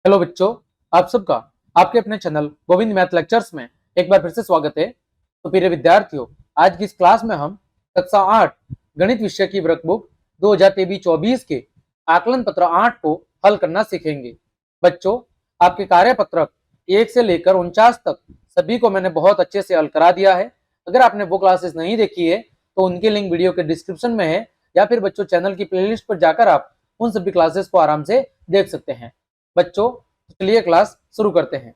Hello बच्चों, आप सबका आपके अपने चैनल गोविंद मैथ लेक्चर्स में एक बार फिर से स्वागत है। तो प्रिय विद्यार्थियों, आज की इस क्लास में हम कक्षा 8 गणित विषय की वर्कबुक 2023-24 के आकलन पत्र 8 को हल करना सीखेंगे। बच्चों, आपके कार्यपत्रक 1 से लेकर 49 तक सभी को मैंने बहुत अच्छे से हल करा दिया है। अगर आपने वो क्लासेस नहीं देखी है तो उनकी लिंक वीडियो के डिस्क्रिप्शन में है, या फिर बच्चों चैनल की प्लेलिस्ट पर जाकर आप उन सभी क्लासेस को आराम से देख सकते हैं। बच्चों, चलिए क्लास शुरू करते हैं।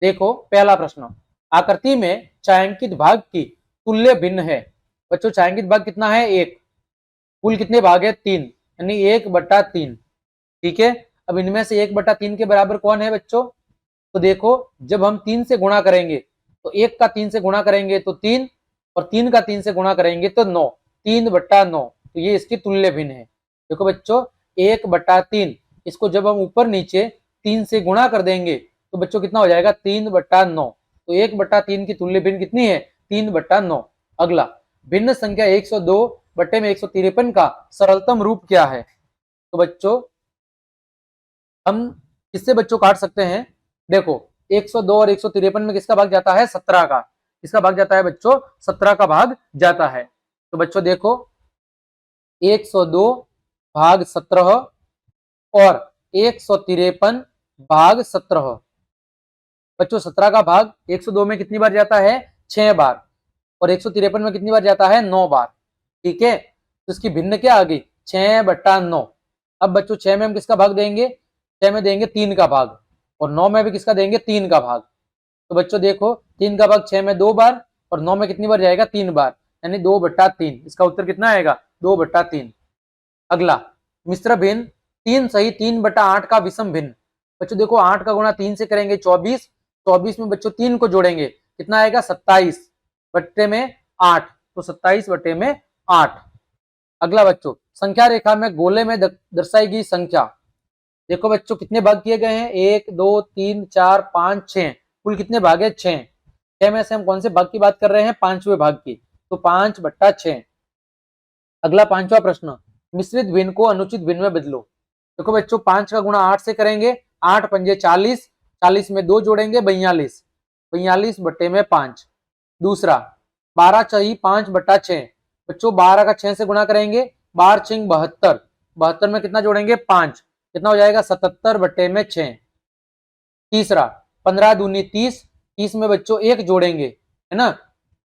देखो, पहला प्रश्न, आकृति में छायांकित भाग की तुल्य भिन्न है। बच्चों, छायांकित भाग कितना है? 1। कुल कितने भाग है? 3, यानी 1/3। ठीक है। अब इनमें से 1/3 के बराबर कौन है बच्चों? तो देखो, जब हम 3 से गुणा करेंगे तो 1 का 3 से गुणा करेंगे तो 3, और 3 का 3 से गुणा करेंगे तो 9। 3/9, तो ये इसकी तुल्य भिन्न है। देखो बच्चों, 1/3, इसको जब हम ऊपर नीचे 3 से गुणा कर देंगे तो बच्चों कितना हो जाएगा? 3/9। तो 1/3 की तुल्य भिन्न कितनी है? 3/9। अगला, भिन्न संख्या 102 बट्टे में 153 का सरलतम रूप क्या है? तो बच्चों, हम किससे बच्चों काट सकते हैं? देखो, 102 और 153 में किसका भाग जाता है? 17 का। किसका भाग जाता है बच्चों? 17 का भाग जाता है। तो बच्चों देखो, 102 भाग 17 और 153 भाग 17। बच्चों, 17 का भाग 102 में कितनी बार जाता है? 6 बार। और 153 में कितनी बार जाता है? 9 बार। ठीक है। तो इसकी भिन्न क्या आ गई? 6/9। अब बच्चों, 6 में हम किसका भाग देंगे? 6 में देंगे 3 का भाग, और 9 में भी किसका देंगे? 3 का भाग। तो बच्चों देखो, 3 का भाग 6 में 2 बार, और 9 में कितनी बार जाएगा? 3 बार, यानी 2/3। इसका उत्तर कितना आएगा? 2/3। अगला, मिश्र भिन्न 3 सही 3/8 का विषम भिन्न। बच्चों देखो, 8 का गुणा 3 से करेंगे 24। 24 में बच्चों 3 को जोड़ेंगे, कितना आएगा? 27 बट्टे में 8। तो 27 बट्टे में 8। अगला बच्चों, संख्या रेखा में गोले में दर्शाई गई संख्या। देखो बच्चों, कितने भाग किए गए हैं? 1 2 3 4 5 6। कुल कितने भाग है? 6। 6 में से हम कौन से भाग की बात कर रहे हैं? 5वें भाग की। तो 5/6। अगला, पांचवा प्रश्न, मिश्रित भिन्न को अनुचित भिन्न में बदलो। देखो बच्चों, 5 का गुणा 8 से करेंगे, 8 पंजे 40, 40 में 2 जोड़ेंगे 42, 42 बट्टे में 5। दूसरा, 12 चाहिए 5/6। बच्चों, 12 का 6 से गुणा करेंगे, 12 छिंग 72, 72 में कितना जोड़ेंगे? 5, कितना हो जाएगा? 77 बट्टे में 6। तीसरा, 15 दूनी 30, 30 में बच्चों 1 जोड़ेंगे, है ना?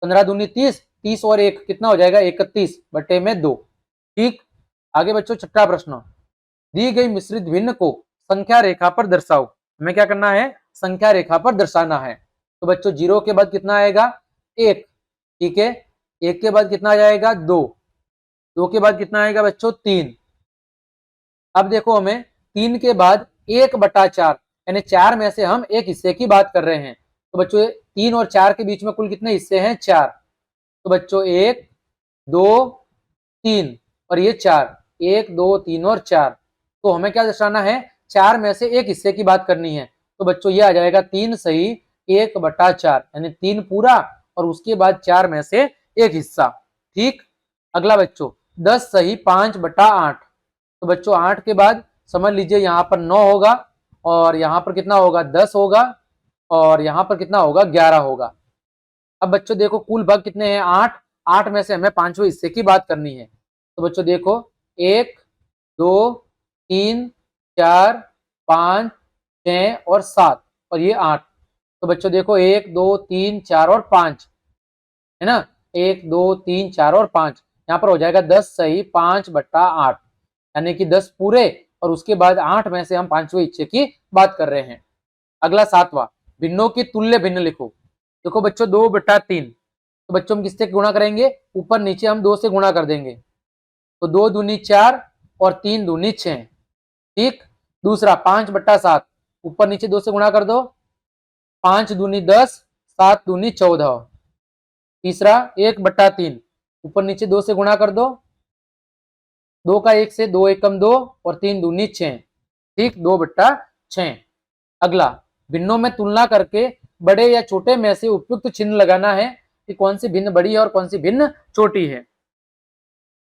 15 दूनी 30, 30 और 1 कितना हो जाएगा? 31 बट्टे में 2। ठीक। आगे बच्चों, छठा प्रश्न, दी गई मिश्रित भिन्न को संख्या रेखा पर दर्शाओ। हमें क्या करना है? संख्या रेखा पर दर्शाना है। तो बच्चों, 0 के बाद कितना आएगा? 1। ठीक है। 1 के बाद कितना आ जाएगा? 2। 2 के बाद कितना आएगा बच्चों? 3। अब देखो, हमें 3 के बाद 1/4, यानी 4 में से हम एक हिस्से की बात कर रहे हैं। तो बच्चों, 3 और 4 के बीच में कुल कितने हिस्से हैं? 4। तो बच्चों, 1 2 3 और ये 4, 1 2 3 और 4। तो हमें क्या दर्शाना है? 4 में से एक हिस्से की बात करनी है। तो बच्चों, ये आ जाएगा 3 सही 1/4, यानी 3 पूरा और उसके बाद 4 में से एक हिस्सा। ठीक। अगला बच्चों, 10 सही 5/8। तो बच्चों, 8 के बाद समझ लीजिए यहाँ पर 9 होगा, और यहाँ पर कितना होगा? 10 होगा, और यहाँ पर कितना होगा? 11 होगा। अब बच्चों देखो, कुल भाग कितने हैं? 8। 8 में से हमें 5वें हिस्से की बात करनी है। तो बच्चों देखो, 1 2 3 4 5 6 और 7, और ये 8। तो बच्चों देखो, 1 2 3 4 और 5, है ना? 1 2 3 4 और 5, यहाँ पर हो जाएगा 10 सही 5/8, यानी कि 10 पूरे, और उसके बाद 8 में से हम 5वें हिस्से की बात कर रहे हैं। अगला, 7वां, भिन्नों की तुल्य भिन्न लिखो। देखो बच्चों, 2/3। तो बच्चों, हम किससे गुणा करेंगे? ऊपर नीचे हम 2 से गुणा कर देंगे। तो 2 दूनी 4 और 3 दूनी 6। ठीक। दूसरा, 5/7, ऊपर नीचे 2 से गुणा कर दो, 5 दूनी 10, 7 दूनी 14। तीसरा, 1/3, ऊपर नीचे 2 से गुणा कर दो, 2 का 1 से 2 एकम 2 और 3 दूनी 6। ठीक, 2/6। अगला, भिन्नों में तुलना करके बड़े या छोटे में से उपयुक्त चिन्ह लगाना है कि कौन सी भिन्न बड़ी है और कौन सी भिन्न छोटी है।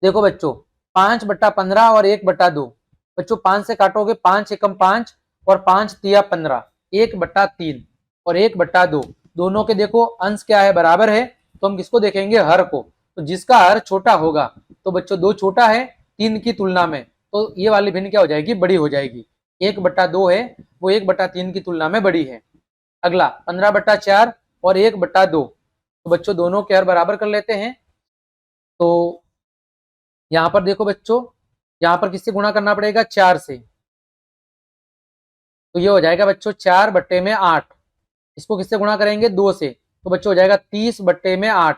देखो बच्चों, 5/15 और 1/2। बच्चों, 5 से काटोगे, 5 एकम 5 और 5 तिया 15, 1/3 और 1/2, दोनों के देखो अंश क्या है, बराबर है, तो हम किसको देखेंगे, हर को। तो जिसका हर छोटा होगा, तो बच्चों 2 छोटा है 3 की तुलना में, तो ये वाली भिन्न क्या हो जाएगी, बड़ी हो जाएगी। 1/2 है वो 1/3 की तुलना में बड़ी है। अगला 15/4 और 1/2, तो बच्चों दोनों के हर बराबर कर लेते हैं। तो यहाँ पर देखो बच्चों, यहाँ पर किससे गुणा करना पड़ेगा, 4 से, तो ये हो जाएगा बच्चों 4/8। इसको किससे गुणा करेंगे, 2 से, तो बच्चों हो जाएगा 30/8।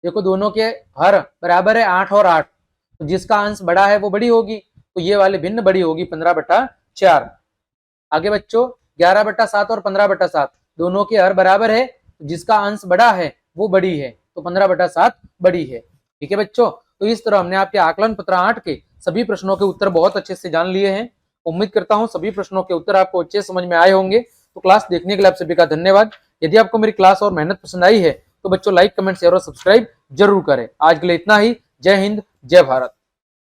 देखो दोनों के हर बराबर है 8 और 8, तो जिसका अंश बड़ा है वो बड़ी होगी, तो ये वाली भिन्न बड़ी होगी 15/4। आगे बच्चों 11/7 और 15/7, दोनों के हर बराबर है, तो जिसका अंश बड़ा है वो बड़ी है, तो 15/7 बड़ी है। ठीक है बच्चों, तो इस तरह हमने आपके आकलन पत्र 8 के सभी प्रश्नों के उत्तर बहुत अच्छे से जान लिए हैं। उम्मीद करता हूं सभी प्रश्नों के उत्तर आपको अच्छे समझ में आए होंगे। तो क्लास देखने के लिए आप सभी का धन्यवाद। यदि आपको मेरी क्लास और मेहनत पसंद आई है तो बच्चों लाइक, कमेंट, शेयर और सब्सक्राइब जरूर करें। आज के लिए इतना ही। जय हिंद, जय भारत।